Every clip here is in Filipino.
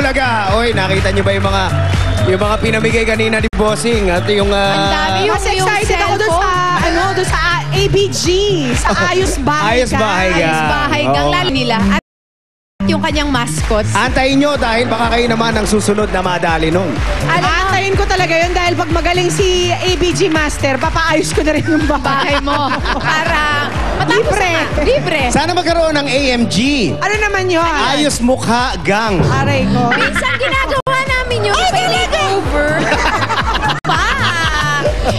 talaga. Oy, nakita niyo ba yung mga pinamigay kanina ni Bossing at yung Ang dami yung excited ako doon sa ABG, sa Ayos Bahay. Ayos Bahay Gang. Ayos Bahay Gang, lalo nila. At yung kanyang mascots. Antayin nyo dahil baka kayo naman ang susunod na madali nun. Antayin ko talaga yun dahil pag magaling si ABG Master, papaayos ko na rin yung bahay mo. Para matapos na. Libre. Sana magkaroon ng AMG. Ano naman yun? Ayos Mukha Gang. Aray ko. Minsan ginagawa namin yun. Ay, over.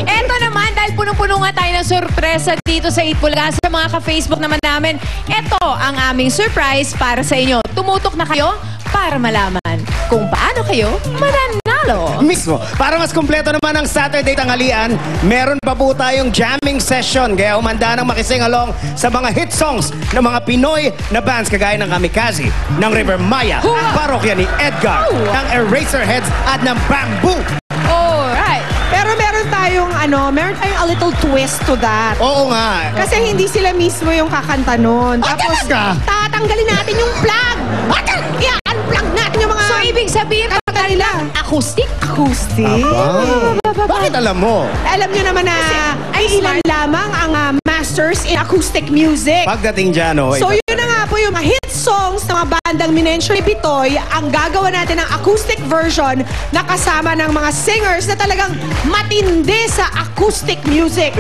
Eto naman, dahil punong-puno nga tayo ng sorpresa dito sa Itbulaga sa mga ka-Facebook naman namin. Eto ang aming surprise para sa inyo. Tumutok na kayo para malaman kung paano kayo mananalo. Mismo. Para mas kumpleto naman ang Saturday tanghalian, meron pa po tayong jamming session. Kaya umanda ng makising along sa mga hit songs ng mga Pinoy na bands kagaya ng Kamikaze, ng River Maya, Parokya ni Edgar, ng Eraserheads at ng Bamboo. Alright. Pero meron tayong a little twist to that. Oo nga. Kasi hindi sila mismo yung kakanta nun. Tapos tatanggalin natin yung plug. I-unplug natin yung mga... So, ibig sabihin, kanta nila. Acoustic? Acoustic? Bakit alam mo? Alam nyo naman na ay ilan lamang ang masters in acoustic music. Pagdating dyan, So yun na nga po yung mga hit songs ng mga bandang minention ni Pitoy, ang gagawa natin ng acoustic version na kasama ng mga singers na talagang matindi sa acoustic music.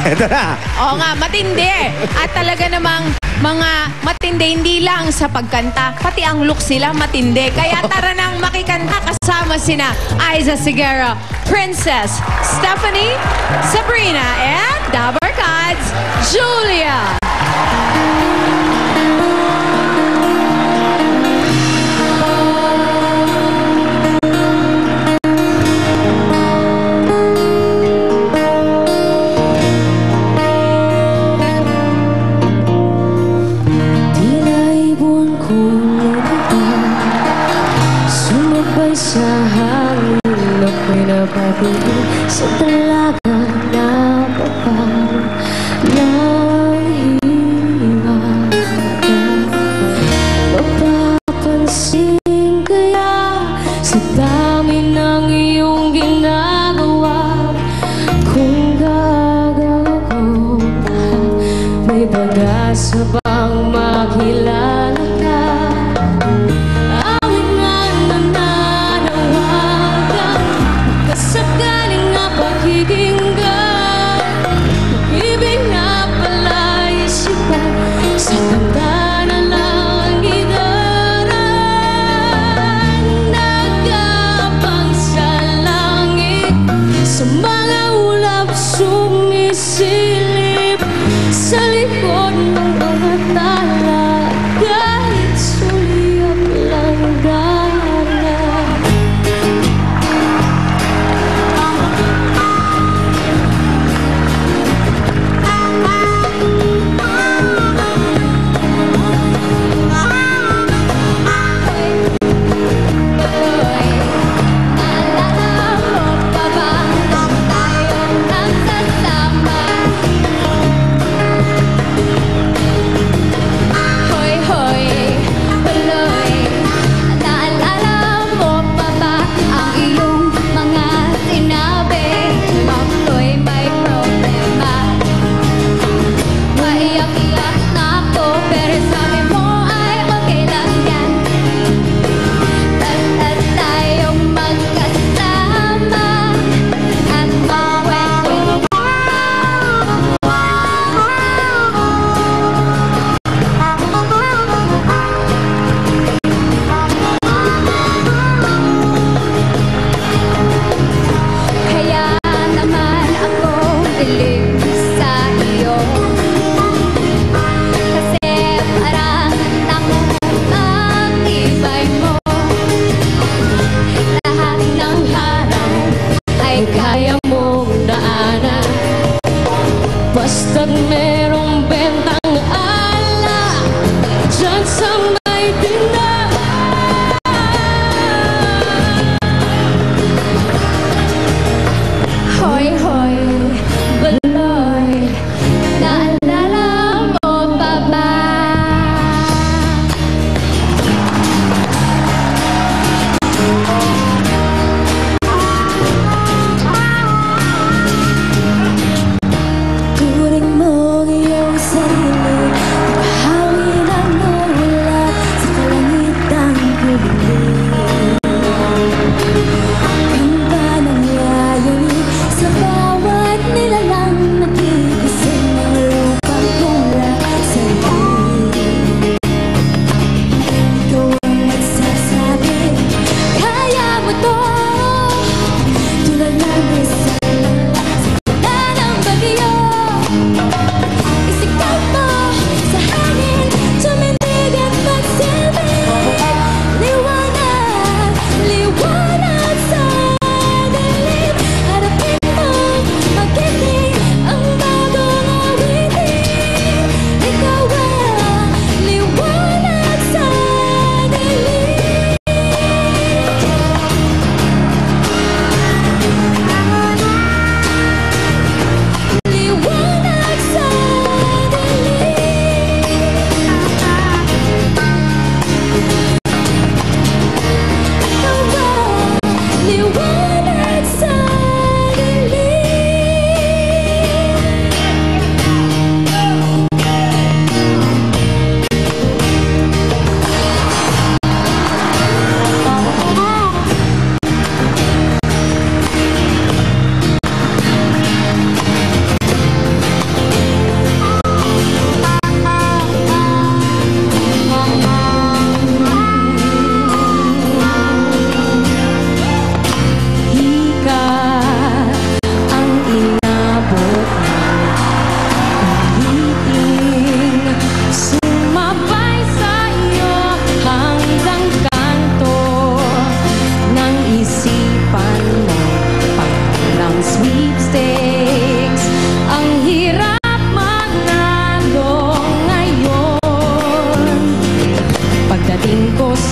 Ito na. Oo nga, matindi. At talaga namang mga matindi, hindi lang sa pagkanta, pati ang look sila matindi. Kaya tara nang makikanta kasama sina Aiza Sigera, Princess, Stephanie, Sabrina, and Dabarkads, Julia. Sa hangin ako'y napapigil sa dalaga na papalo ng hiwaga. Mapapansin kaya sa dami ng iyong ginagawa, kung gagawin may pag-asa bang makilala ka? Sa likod ng mga tala, kahit sulyap lang gana.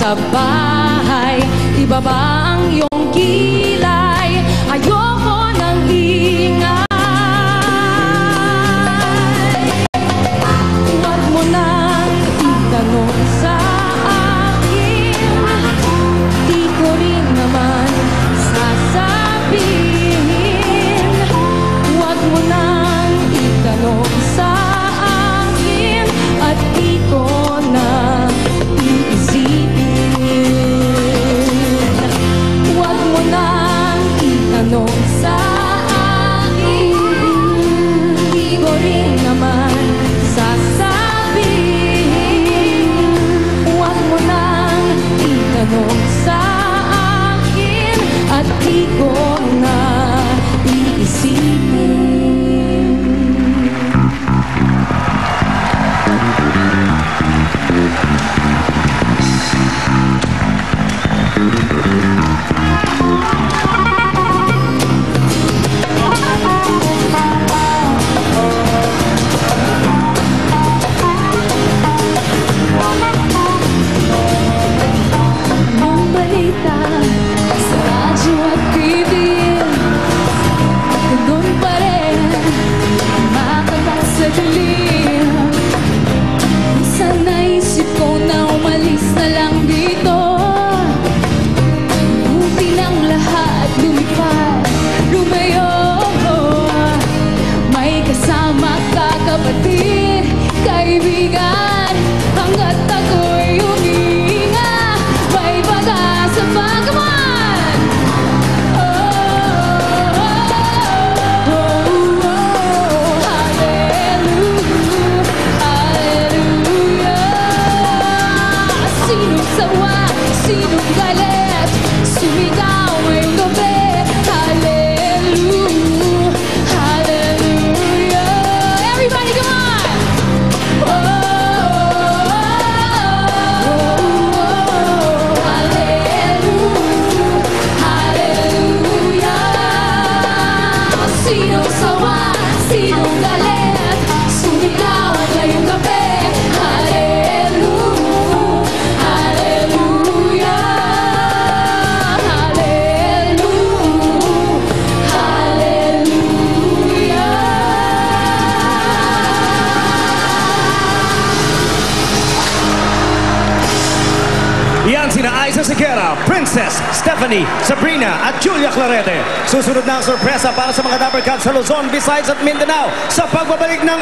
sa bahay. Ibaba ang iyong kilay, ayoko ng ingay. Huwag mo nang itanong sa akin, di ko rin naman sasabihin. Huwag mo nang itanong sa akin, at di ko na iisipin. Huwag mo nang itanong sa akin, di ko rin naman sasabihin. Huwag mo nang itanong sa akin, at di ko na iisipin. Anong balita sa radyo at TV? Ganun pa rin makakasaglit. Minsan naisip ko na umalis na lang dito. Buti ng lahat lumipad, lumayo. May kasama ka, kapatid, kaibigan. Hanggat ako'y huminga, may pag-asa pa, come on! Oh, oh, oh, oh, oh, hallelujah, hallelujah. Sinong sawa, sinong galit, sumigaw ngayong gabi. Hallelujah, hallelujah. Everybody, come on! Oh, oh, oh, hallelujah, hallelujah. Sinong sawa, sinong galit, sumigaw ngayong gabi. Hallelujah, hallelujah, hallelujah, hallelujah. Yan sina Aiza Sigera, Princess, Stephanie, Sabrina at Julia Clarete. Susunod na ang sorpresa para sa mga Dapper Cats sa Luzon, Visayas at Mindanao sa pagbabalik ng